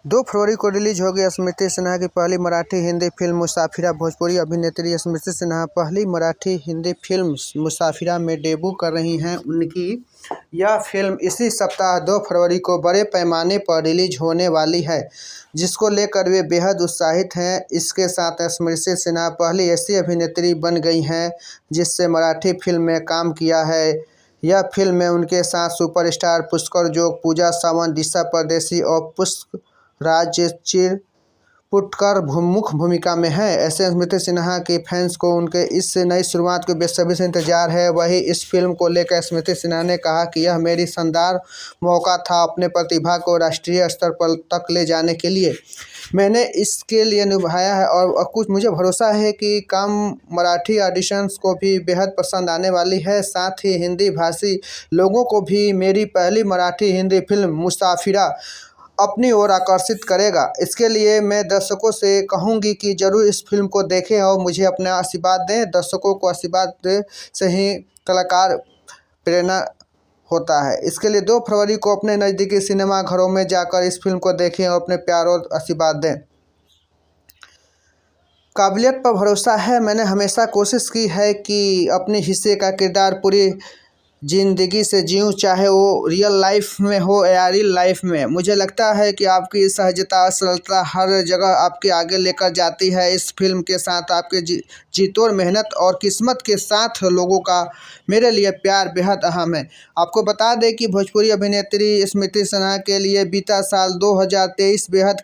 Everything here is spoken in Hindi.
2 फरवरी को रिलीज होगी स्मृति सिन्हा की पहली मराठी हिंदी फिल्म मुसाफिरा। भोजपुरी अभिनेत्री स्मृति सिन्हा पहली मराठी हिंदी फिल्म मुसाफिरा में डेब्यू कर रही हैं। उनकी यह फिल्म इसी सप्ताह 2 फरवरी को बड़े पैमाने पर रिलीज होने वाली है, जिसको लेकर वे बेहद उत्साहित हैं। इसके साथ स्मृति सिन्हा पहली ऐसी अभिनेत्री बन गई हैं जिससे मराठी फिल्म में काम किया है। यह फिल्म में उनके साथ सुपरस्टार पुष्कर जोग, पूजा सावंत, दिशा परदेसी और पुष्पराज चिरपुटकर मुख्य भूमिका में हैं। ऐसे स्मृति सिन्हा के फैंस को उनके इस नई शुरुआत को बेसब्री से इंतजार है। वहीं इस फिल्म को लेकर स्मृति सिन्हा ने कहा कि यह मेरी शानदार मौका था अपने प्रतिभा को राष्ट्रीय स्तर पर तक ले जाने के लिए। मैंने इसके लिए निभाया है और कुछ मुझे भरोसा है कि काम मराठी ऑडिशंस को भी बेहद पसंद आने वाली है। साथ ही हिंदी भाषी लोगों को भी मेरी पहली मराठी हिंदी फिल्म मुसाफिरा अपनी ओर आकर्षित करेगा। इसके लिए मैं दर्शकों से कहूँगी कि ज़रूर इस फिल्म को देखें और मुझे अपना आशीर्वाद दें। दर्शकों को आशीर्वाद से ही कलाकार प्रेरणा होता है। इसके लिए 2 फरवरी को अपने नज़दीकी सिनेमा घरों में जाकर इस फिल्म को देखें और अपने प्यार और आशीर्वाद दें। काबिलियत पर भरोसा है। मैंने हमेशा कोशिश की है कि अपने हिस्से का किरदार पूरी ज़िंदगी से जीऊँ, चाहे वो रियल लाइफ में हो या रियल लाइफ में। मुझे लगता है कि आपकी सहजता, सरलता हर जगह आपके आगे लेकर जाती है। इस फिल्म के साथ आपके जी-तोड़ मेहनत और किस्मत के साथ लोगों का मेरे लिए प्यार बेहद अहम है। आपको बता दें कि भोजपुरी अभिनेत्री स्मृति सिन्हा के लिए बीता साल 2023 बेहद